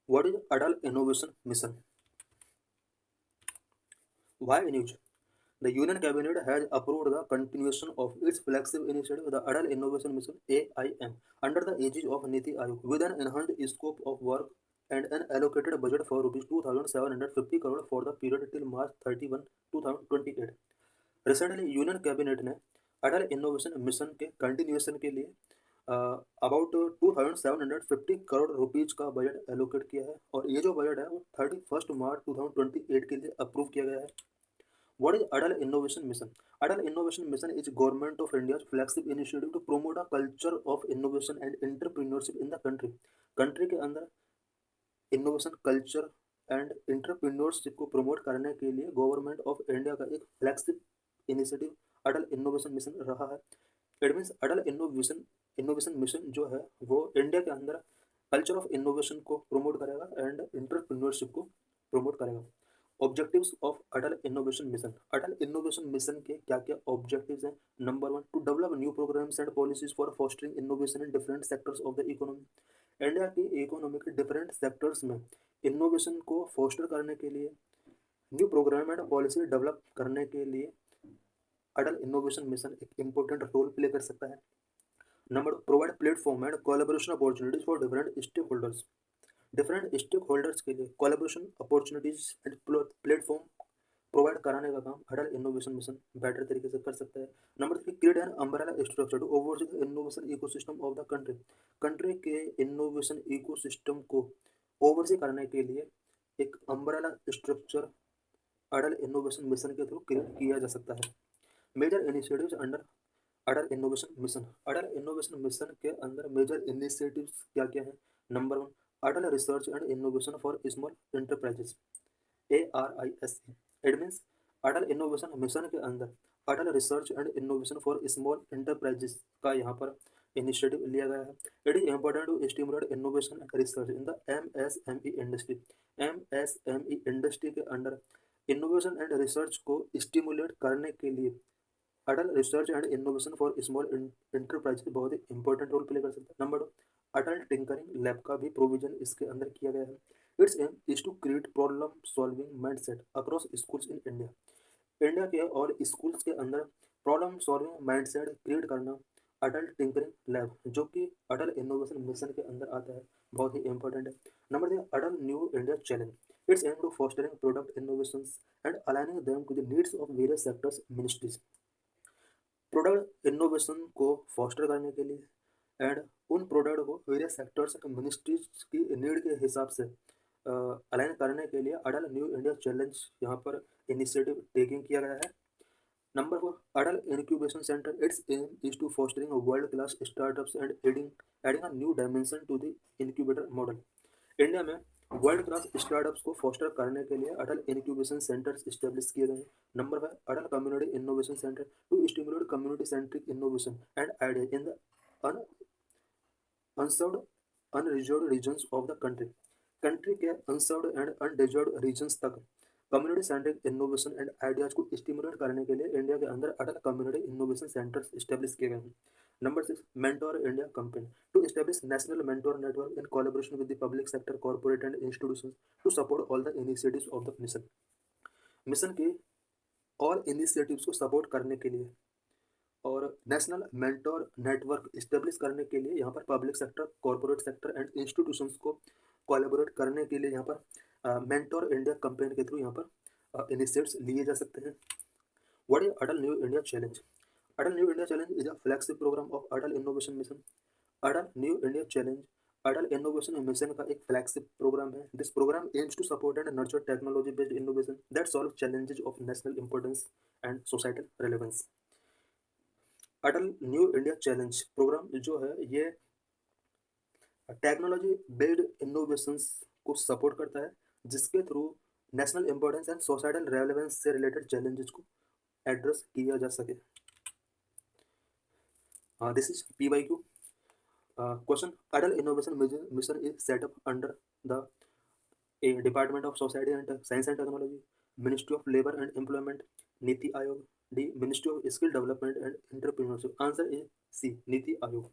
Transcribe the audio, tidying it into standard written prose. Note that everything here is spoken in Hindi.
What is Adult Innovation Mission? Why news? The Union Cabinet has approved the continuation of its flagship initiative, the Adult Innovation Mission (AIM), under the aegis of Niti Aayog, with an enhanced scope of work and an allocated budget for rupees 2,750 crore for the period till March 31, 2028. Recently, union cabinet ने अटल इनोवेशन मिशन के कंटिन्यूएशन के लिए अबाउट 2,750 करोड़ रुपीज का बजट एलोकेट किया है और ये जो बजट है वो 31 मार्च 2028 के लिए अप्रूव किया गया है. What is Adult Innovation Mission? Adult Innovation Mission is Government of India's flagship initiative to promote a culture of innovation and entrepreneurship in the country. Country के अंदर इनोवेशन कल्चर एंड एंटरप्रेन्योरशिप को प्रमोट करने के लिए गवर्नमेंट ऑफ इंडिया का एक flagship initiative Atal Innovation Mission रहा है. It means Atal Innovation Mission जो है वो इंडिया के अंदर कल्चर ऑफ इनोवेशन को प्रमोट करेगा एंड एंटरप्रेन्योरशिप को प्रमोट करेगा. Objectives of Atal Innovation Mission. Atal Innovation Mission के क्या क्या ऑब्जेक्टिव्स हैं? Number 1, to develop new programmes and policies for fostering innovation in different sectors of the economy. India की इकोनॉमी के डिफरेंट सेक्टर्स में इनोवेशन को फोस्टर करने के लिए, new programme and policy develop करने के लिए अटल इनोवेशन मिशन एक इम्पोर्टेंट रोल प्ले कर सकता है. Number, provide platform and collaboration opportunities for different stakeholders. Different stakeholders के लिए collaboration opportunities and platform provide कराने का काम अटल इनोवेशन मिशन बेटर तरीके से कर सकता है. Number 3, create an umbrella structure to oversee the innovation ecosystem of the country. Country के इनोवेशन इकोसिस्टम को ओवरसी करने के लिए एक umbrella structure Atal Innovation Mission के थ्रू क्रिएट किया जा सकता है. Major initiatives under Atal Innovation Mission. Atal Innovation Mission के अंदर मेजर इनिशिएटिव्स क्या क्या है? Number 1, Atal research and innovation for small Enterprises, ARISE. It means Atal Innovation Mission के अंदर Atal research and innovation for small enterprises का यहाँ पर इनिशिएटिव लिया गया है. It is important to stimulate innovation and research in the MSME industry. MSME industry के अंदर इनोवेशन एंड रिसर्च को स्टिमुलेट करने के लिए Atal research and innovation for small enterprise बहुत ही इंपॉर्टेंट रोल प्ले कर सकता है. नंबर 2, अटल टिंकरिंग लैब का भी प्रोविजन इसके अंदर किया गया है. Its aim is to create problem solving mindset across schools in India. India के और स्कूल्स के अंदर प्रॉब्लम सॉल्विंग माइंडसेट क्रिएट करना अटल टिंकरिंग लैब जो कि अटल इनोवेशन मिशन के अंदर आता है बहुत ही इंपॉर्टेंट है. Number 3, Atal New India Challenge. Its aim to fostering product innovations and aligning them to the needs of various sectors ministries. Product innovation को फॉस्टर करने के लिए एंड उन प्रोडक्ट को वेरियस सेक्टर्स मिनिस्ट्रीज की नीड के हिसाब से अलाइन करने के लिए अटल न्यू इंडिया चैलेंज यहाँ पर इनिशिएटिव टेकिंग किया गया है. Number 4, Atal Incubation Centre. Its aim is to fostering world class startups and adding a new dimension to the incubator model. India में वर्ल्ड क्लास स्टार्टअप्स को फोस्टर करने के लिए अटल इंक्यूबेशन सेंटर्स स्टेब्लिश किए गए हैं. Number 5, Atal Community Innovation Centre to stimulate community centric innovation and idea in the unserved unreserved regions of the country. Country के अनसर्व्ड एंड अनरिजर्व्ड रीजन्स तक community centric innovation and ideas को स्टिमुलेट करने के लिए इंडिया के अंदर Atal Community Innovation Centres establish किए गए हैं. Number 6, Mentor India Campaign to establish national mentor network in collaboration with the public sector corporate and institutions to support all the initiatives of the mission. Mission के ऑल इनिशिएटिव्स को सपोर्ट करने के लिए और नेशनल मेंटोर नेटवर्क इस्टेब्लिश करने के लिए यहाँ पर public sector, corporate sector and institutions को कोलैबोरेट करने के लिए यहाँ पर मेंटोर इंडिया कैंपेन के थ्रू यहाँ पर इनिशिएटिव्स लिए जा सकते हैं. What is Atal New India Challenge? Atal New India Challenge is a flagship programme of Atal Innovation Mission. Atal New India Challenge Atal Innovation Mission का एक फ्लैगशिप प्रोग्राम है. This programme aims to support and nurture technology based innovation that solve challenges of national importance and societal relevance. Atal New India Challenge programme जो है ये टेक्नोलॉजी बेस्ड इनोवेशंस को सपोर्ट करता है जिसके through national importance and societal relevance से रिलेटेड चैलेंजेस को एड्रेस किया जा सके. This is PYQ. Question: Adult Innovation Mission is set up under the Department of Society and Science and Technology, Ministry of Labour and Employment, Niti Aayog. D, Ministry of Skill Development and Entrepreneurship. Answer is C, Niti Aayog.